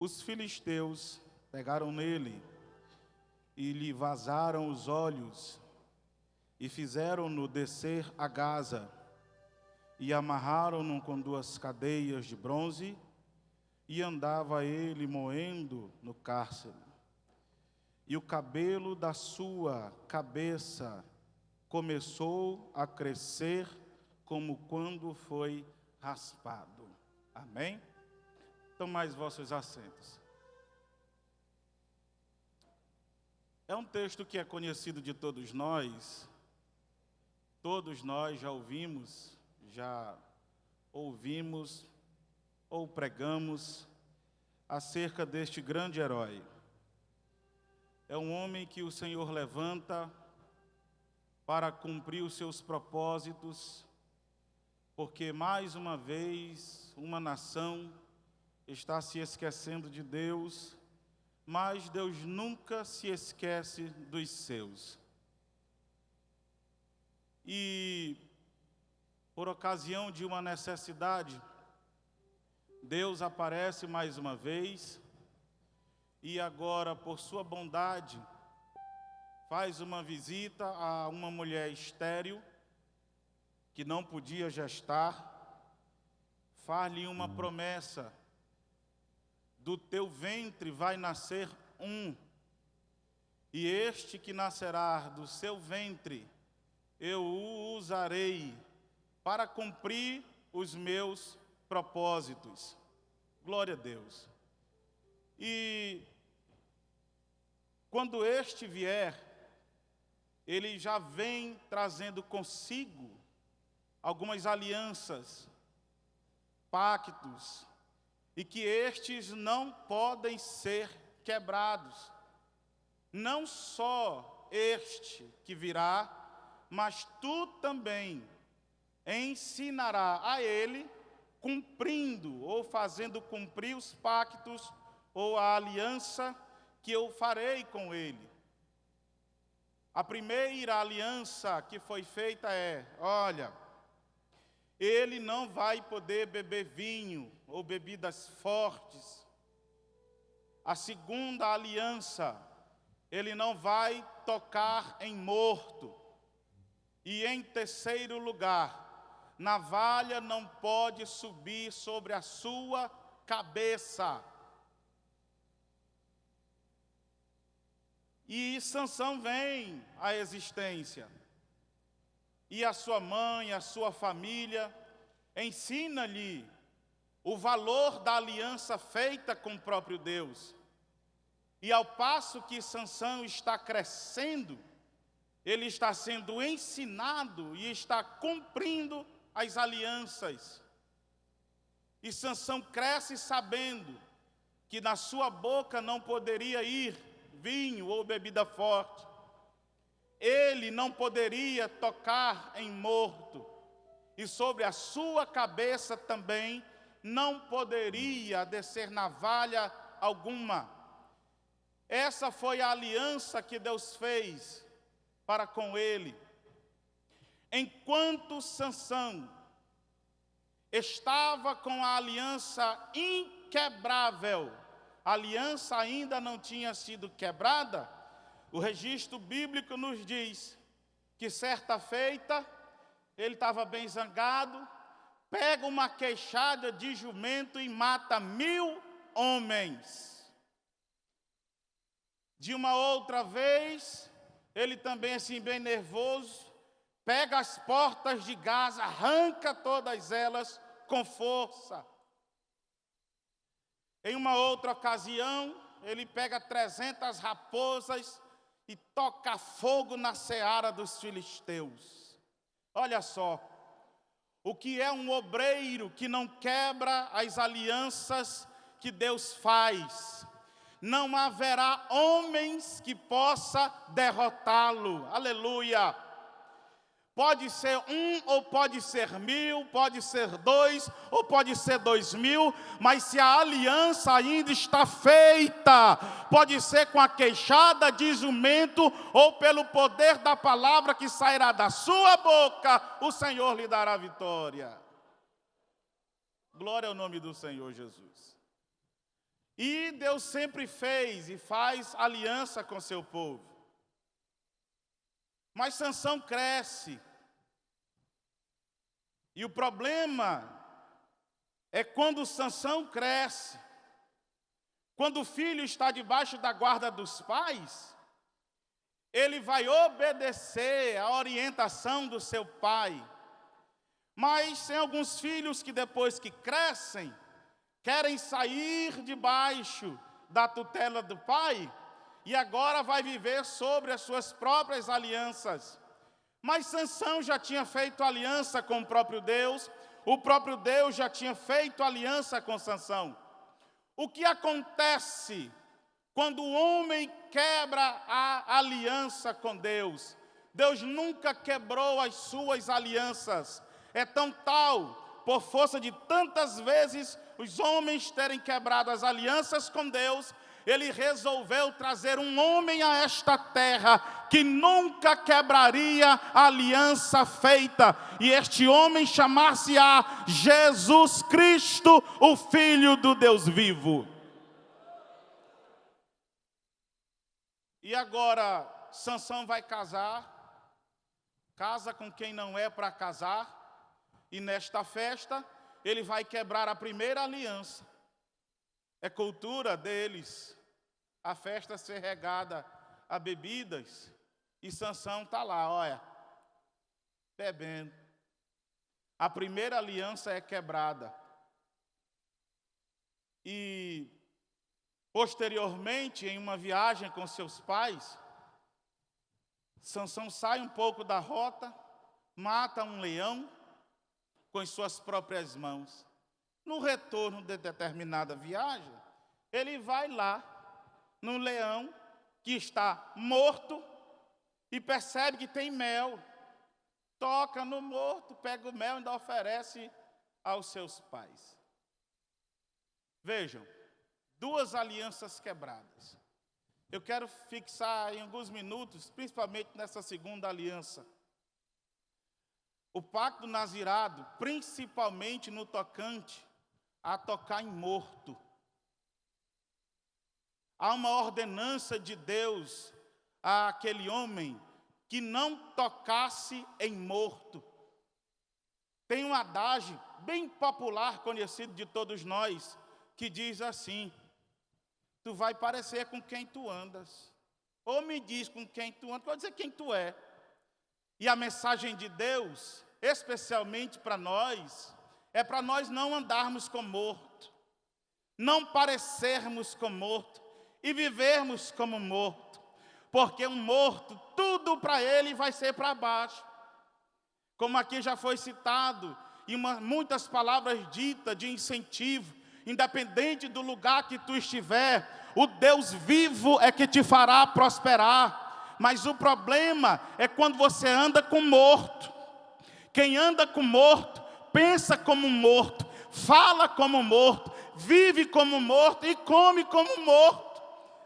Os filisteus pegaram nele e lhe vazaram os olhos e fizeram-no descer a Gaza e amarraram-no com 2 cadeias de bronze e andava ele moendo no cárcere. E o cabelo da sua cabeça começou a crescer como quando foi raspado. Amém? Tomai vossos assentos. É um texto que é conhecido de todos nós já ouvimos ou pregamos acerca deste grande herói. É um homem que o Senhor levanta para cumprir os seus propósitos, porque mais uma vez uma nação está se esquecendo de Deus, mas Deus nunca se esquece dos seus. E, por ocasião de uma necessidade, Deus aparece mais uma vez e agora, por sua bondade, faz uma visita a uma mulher estéril que não podia gestar, faz-lhe uma promessa: do teu ventre vai nascer um, e este que nascerá do seu ventre, eu o usarei para cumprir os meus propósitos. Glória a Deus. E quando este vier, ele já vem trazendo consigo algumas alianças, pactos, e que estes não podem ser quebrados. Não só este que virá, mas tu também ensinará a ele, cumprindo ou fazendo cumprir os pactos ou a aliança que eu farei com ele. A primeira aliança que foi feita é: olha, ele não vai poder beber vinho ou bebidas fortes. A segunda aliança, ele não vai tocar em morto. E em terceiro lugar, navalha não pode subir sobre a sua cabeça. E Sansão vem à existência. E a sua mãe, a sua família, ensina-lhe o valor da aliança feita com o próprio Deus. E ao passo que Sansão está crescendo, ele está sendo ensinado e está cumprindo as alianças. E Sansão cresce sabendo que na sua boca não poderia ir vinho ou bebida forte. Ele não poderia tocar em morto. E sobre a sua cabeça também não poderia descer navalha alguma. Essa foi a aliança que Deus fez para com ele. Enquanto Sansão estava com a aliança inquebrável, a aliança ainda não tinha sido quebrada, o registro bíblico nos diz que certa feita, ele estava bem zangado, pega uma queixada de jumento e mata 1000 homens. De uma outra vez, ele também assim bem nervoso, pega as portas de Gaza, arranca todas elas com força. Em uma outra ocasião, ele pega 300 raposas e toca fogo na seara dos filisteus. Olha só, o que é um obreiro que não quebra as alianças que Deus faz? Não haverá homens que possa derrotá-lo. Aleluia! Pode ser 1 ou pode ser 1000, pode ser 2 ou pode ser 2000, mas se a aliança ainda está feita, pode ser com a queixada de jumento ou pelo poder da palavra que sairá da sua boca, o Senhor lhe dará vitória. Glória ao nome do Senhor Jesus. E Deus sempre fez e faz aliança com seu povo. Mas Sansão cresce. E o problema é quando Sansão cresce, quando o filho está debaixo da guarda dos pais, ele vai obedecer à orientação do seu pai. Mas tem alguns filhos que depois que crescem, querem sair debaixo da tutela do pai e agora vai viver sobre as suas próprias alianças. Mas Sansão já tinha feito aliança com o próprio Deus já tinha feito aliança com Sansão. O que acontece quando o homem quebra a aliança com Deus? Deus nunca quebrou as suas alianças. É tão tal, por força de tantas vezes os homens terem quebrado as alianças com Deus, ele resolveu trazer um homem a esta terra que nunca quebraria a aliança feita. E este homem chamar-se-á Jesus Cristo, o Filho do Deus vivo. E agora, Sansão vai casar, casa com quem não é para casar, e nesta festa ele vai quebrar a primeira aliança. É cultura deles a festa ser regada a bebidas, e Sansão está lá, olha, bebendo. A primeira aliança é quebrada. E posteriormente, em uma viagem com seus pais, Sansão sai um pouco da rota, mata um leão com as suas próprias mãos. No retorno de determinada viagem, ele vai lá no leão que está morto e percebe que tem mel. Toca no morto, pega o mel e ainda oferece aos seus pais. Vejam, duas alianças quebradas. Eu quero fixar em alguns minutos, principalmente nessa segunda aliança. O pacto nazirado, principalmente no tocante a tocar em morto. Há uma ordenança de Deus àquele homem que não tocasse em morto. Tem um adágio bem popular, conhecido de todos nós, que diz assim: tu vai parecer com quem tu andas. Ou me diz com quem tu andas, pode dizer quem tu é. E a mensagem de Deus, especialmente para nós, é para nós não andarmos com morto, não parecermos com morto e vivermos como morto, porque um morto, tudo para ele vai ser para baixo. Como aqui já foi citado, e muitas palavras ditas de incentivo, independente do lugar que tu estiver, o Deus vivo é que te fará prosperar. Mas o problema é quando você anda com morto. Quem anda com morto, pensa como morto, fala como morto, vive como morto e come como morto.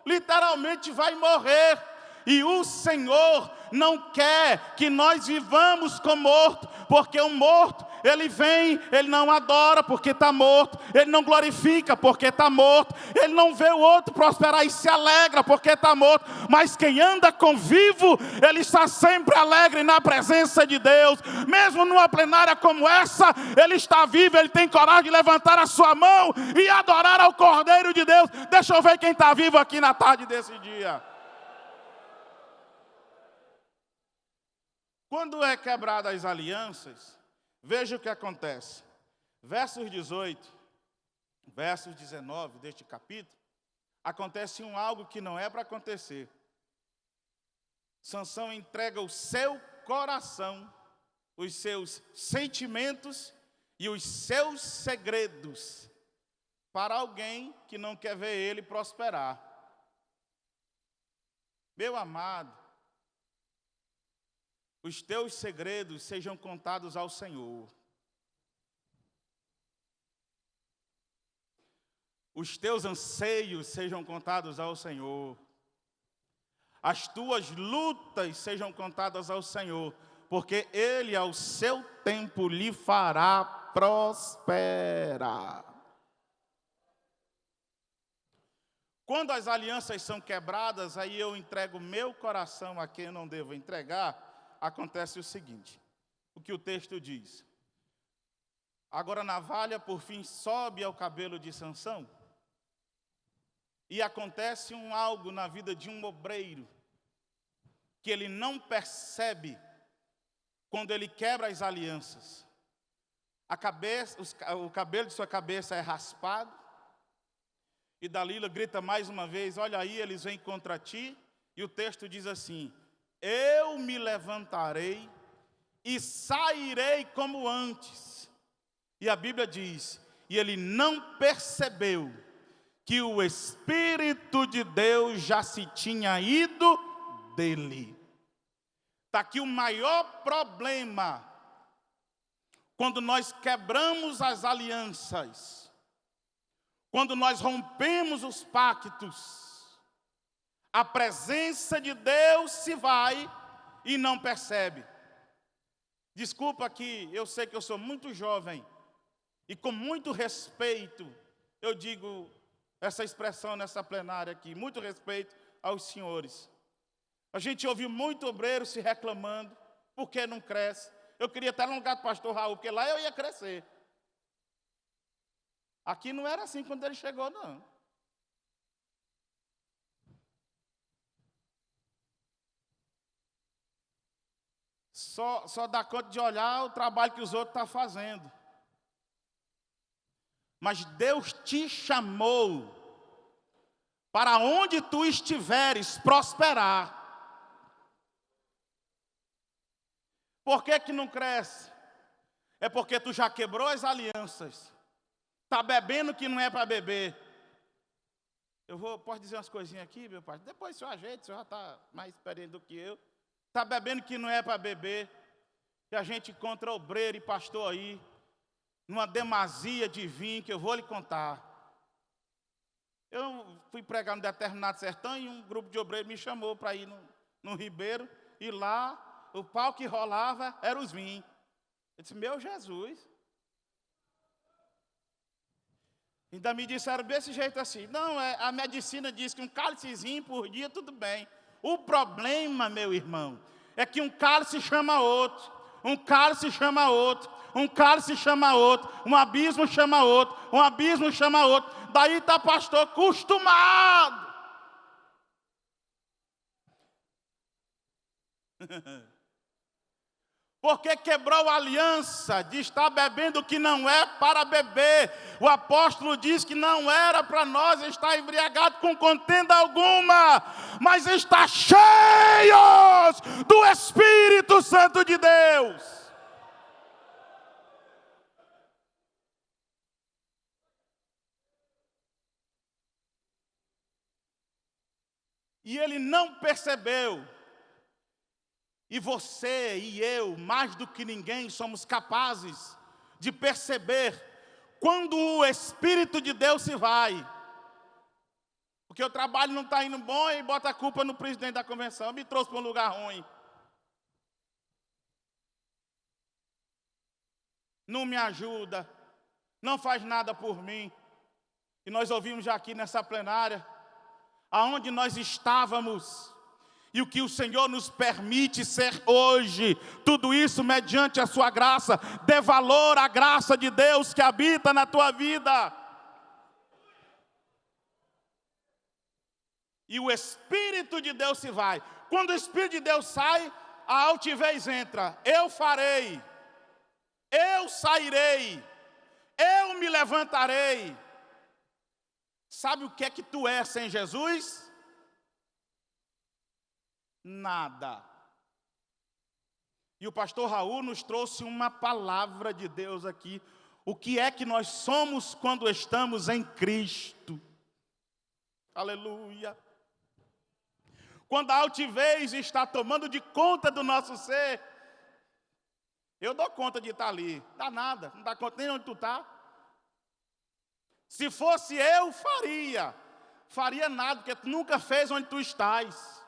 Literalmente vai morrer. E o Senhor não quer que nós vivamos como morto, porque o morto, ele vem, ele não adora porque está morto, ele não glorifica porque está morto, ele não vê o outro prosperar e se alegra porque está morto. Mas quem anda com vivo, ele está sempre alegre na presença de Deus. Mesmo numa plenária como essa, ele está vivo, ele tem coragem de levantar a sua mão e adorar ao Cordeiro de Deus. Deixa eu ver quem está vivo aqui na tarde desse dia. Quando é quebrada as alianças, veja o que acontece. Versos 18, versos 19 deste capítulo, acontece algo que não é para acontecer. Sansão entrega o seu coração, os seus sentimentos e os seus segredos para alguém que não quer ver ele prosperar. Meu amado, os teus segredos sejam contados ao Senhor. Os teus anseios sejam contados ao Senhor. As tuas lutas sejam contadas ao Senhor, porque Ele, ao seu tempo, lhe fará prosperar. Quando as alianças são quebradas, aí eu entrego meu coração a quem eu não devo entregar, acontece o seguinte, o que o texto diz. Agora a navalha, por fim, sobe ao cabelo de Sansão, e acontece algo na vida de um obreiro, que ele não percebe quando ele quebra as alianças. O cabelo de sua cabeça é raspado, e Dalila grita mais uma vez, olha aí, eles vêm contra ti, e o texto diz assim, eu me levantarei e sairei como antes. E a Bíblia diz, e ele não percebeu que o Espírito de Deus já se tinha ido dele. Está aqui o maior problema, quando nós quebramos as alianças, quando nós rompemos os pactos, a presença de Deus se vai e não percebe. Desculpa que eu sei que eu sou muito jovem, e com muito respeito, eu digo essa expressão nessa plenária aqui, muito respeito aos senhores. A gente ouviu muito obreiro se reclamando, porque não cresce. Eu queria estar no lugar do pastor Raul, porque lá eu ia crescer. Aqui não era assim quando ele chegou, não. Só dá conta de olhar o trabalho que os outros estão fazendo. Mas Deus te chamou para onde tu estiveres prosperar. Por que que não cresce? É porque tu já quebrou as alianças. Está bebendo que não é para beber. Posso dizer umas coisinhas aqui, meu pai? Depois o senhor ajeita, o senhor já está mais experiente do que eu. Está bebendo que não é para beber. E a gente encontra obreiro e pastor aí, numa demasia de vinho, que eu vou lhe contar. Eu fui pregar num determinado sertão e um grupo de obreiros me chamou para ir no Ribeiro, e lá o pau que rolava era os vinhos. Eu disse, meu Jesus. Ainda me disseram desse jeito assim, não, a medicina diz que um cálicezinho por dia, tudo bem. O problema, meu irmão, é que um cálice chama outro, um cálice chama outro, um cálice chama outro, um abismo chama outro, um abismo chama outro. Daí está pastor acostumado. Porque quebrou a aliança de estar bebendo o que não é para beber. O apóstolo diz que não era para nós estar embriagado com contenda alguma, mas estar cheios do Espírito Santo de Deus. E ele não percebeu. E você e eu, mais do que ninguém, somos capazes de perceber quando o Espírito de Deus se vai. Porque o trabalho não está indo bom e bota a culpa no presidente da convenção. Me trouxe para um lugar ruim. Não me ajuda. Não faz nada por mim. E nós ouvimos já aqui nessa plenária, aonde nós estávamos. E o que o Senhor nos permite ser hoje, tudo isso mediante a sua graça. Dê valor à graça de Deus que habita na tua vida. E o Espírito de Deus se vai. Quando o Espírito de Deus sai, a altivez entra. Eu farei, eu sairei, eu me levantarei. Sabe o que é que tu és sem Jesus? Nada. E o pastor Raul nos trouxe uma palavra de Deus aqui. O que é que nós somos quando estamos em Cristo? Aleluia. Quando a altivez está tomando de conta do nosso ser, eu dou conta de estar ali. Dá nada, não dá conta nem onde tu está. Se fosse eu, faria. Faria nada, porque tu nunca fez onde tu estás.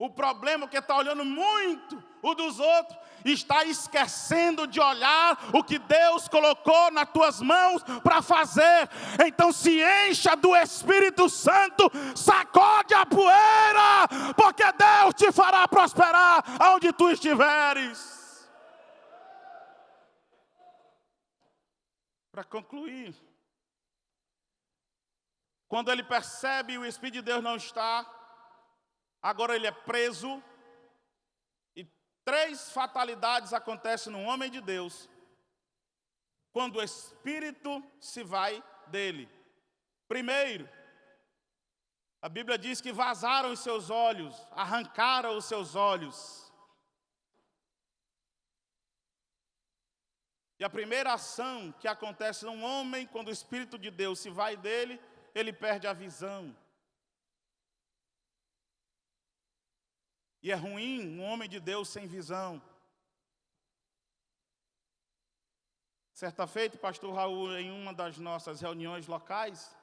O problema é que está olhando muito o dos outros, está esquecendo de olhar o que Deus colocou nas tuas mãos para fazer. Então se encha do Espírito Santo, sacode a poeira, porque Deus te fará prosperar aonde tu estiveres. Para concluir, quando ele percebe o Espírito de Deus não está, agora ele é preso, e 3 fatalidades acontecem no homem de Deus, quando o Espírito se vai dele. Primeiro, a Bíblia diz que vazaram os seus olhos, arrancaram os seus olhos. E a primeira ação que acontece num homem, quando o Espírito de Deus se vai dele, ele perde a visão. E é ruim um homem de Deus sem visão. Certa feita, o pastor Raul, em uma das nossas reuniões locais,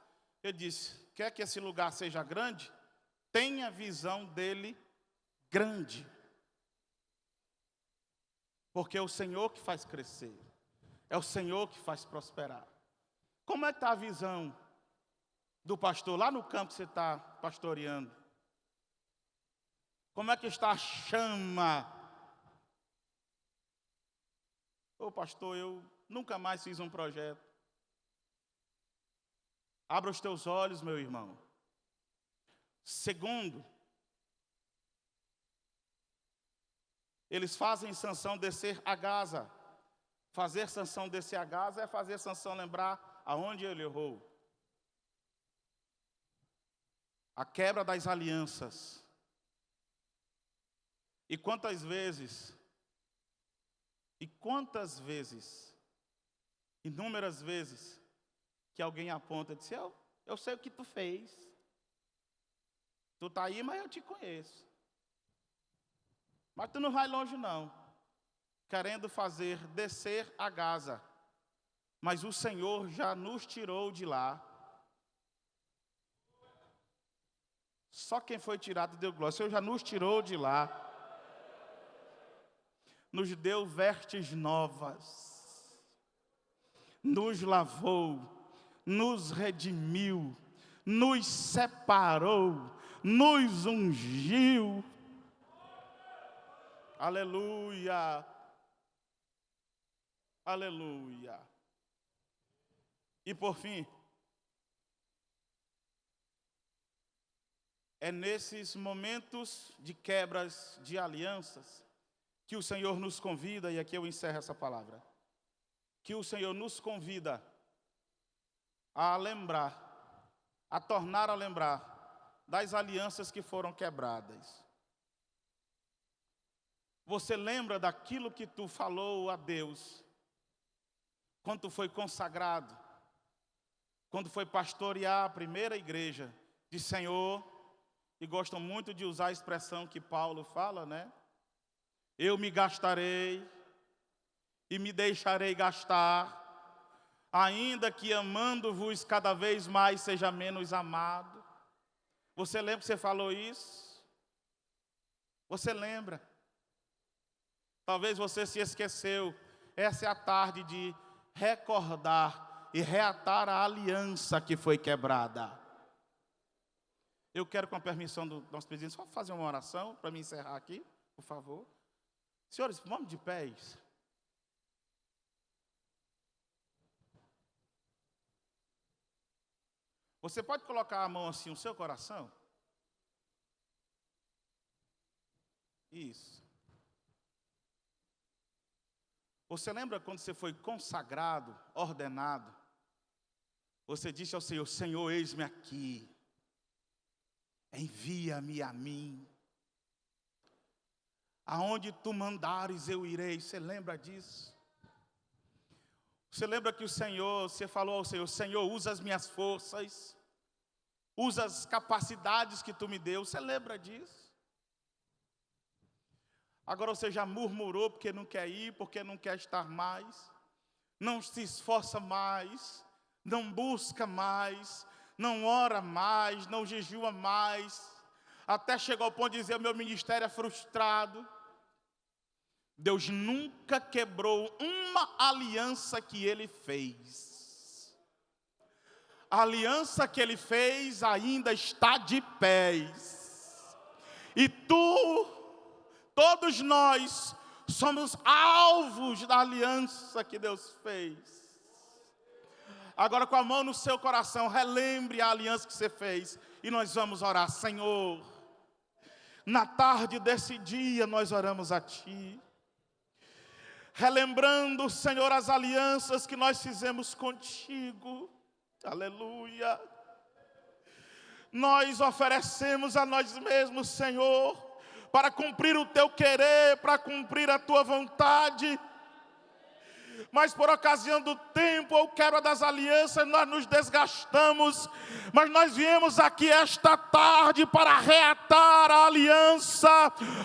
ele disse: quer que esse lugar seja grande? Tenha a visão dele grande. Porque é o Senhor que faz crescer. É o Senhor que faz prosperar. Como é que está a visão do pastor lá no campo que você está pastoreando? Como é que está a chama? Ô pastor, eu nunca mais fiz um projeto. Abra os teus olhos, meu irmão. Segundo, eles fazem Sansão descer a Gaza. Fazer Sansão descer a Gaza é fazer Sansão lembrar aonde ele errou. A quebra das alianças. E quantas vezes, inúmeras vezes, que alguém aponta e diz: eu sei o que tu fez. Tu está aí, mas eu te conheço. Mas tu não vai longe não, querendo fazer descer a Gaza. Mas o Senhor já nos tirou de lá. Só quem foi tirado deu glória. O Senhor já nos tirou de lá. Nos deu vestes novas, nos lavou, nos redimiu, nos separou, nos ungiu. Aleluia, aleluia. E por fim, é nesses momentos de quebras de alianças que o Senhor nos convida, e aqui eu encerro essa palavra, que o Senhor nos convida a lembrar, a tornar a lembrar das alianças que foram quebradas. Você lembra daquilo que tu falou a Deus, quando tu foi consagrado, quando foi pastorear a primeira igreja, de Senhor, e gostam muito de usar a expressão que Paulo fala, né? Eu me gastarei e me deixarei gastar, ainda que amando-vos cada vez mais seja menos amado. Você lembra que você falou isso? Você lembra? Talvez você se esqueceu. Essa é a tarde de recordar e reatar a aliança que foi quebrada. Eu quero, com a permissão do nosso presidente, só fazer uma oração para me encerrar aqui, por favor. Senhores, vamos de pés. Você pode colocar a mão assim no seu coração? Isso. Você lembra quando você foi consagrado, ordenado? Você disse ao Senhor: Senhor, eis-me aqui. Envia-me a mim. Aonde tu mandares eu irei. Você lembra disso? Você lembra que você falou ao Senhor: Senhor, usa as minhas forças, usa as capacidades que tu me deu. Você lembra disso? Agora você já murmurou porque não quer ir, porque não quer estar mais, não se esforça mais, não busca mais, não ora mais, não jejua mais. até chegou ao ponto de dizer: o meu ministério é frustrado. Deus nunca quebrou uma aliança que ele fez. A aliança que ele fez ainda está de pés. E todos nós somos alvos da aliança que Deus fez. Agora, com a mão no seu coração, relembre a aliança que você fez. E nós vamos orar. Senhor, na tarde desse dia nós oramos a Ti. Relembrando, Senhor, as alianças que nós fizemos contigo. Aleluia. Nós oferecemos a nós mesmos, Senhor, para cumprir o Teu querer, para cumprir a Tua vontade. Mas por ocasião do tempo ou quebra das alianças, nós nos desgastamos. Mas nós viemos aqui esta tarde para reatar a aliança,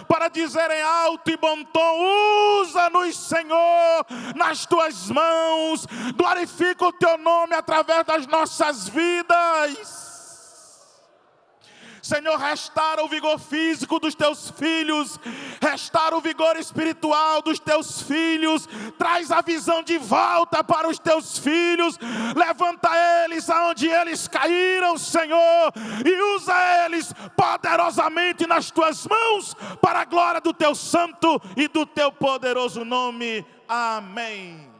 para dizer em alto e bom tom: usa-nos, Senhor, nas Tuas mãos. Glorifica o Teu nome através das nossas vidas. Senhor, restaura o vigor físico dos Teus filhos, restaura o vigor espiritual dos Teus filhos, traz a visão de volta para os Teus filhos, levanta eles aonde eles caíram, Senhor, e usa eles poderosamente nas Tuas mãos, para a glória do Teu santo e do Teu poderoso nome. Amém.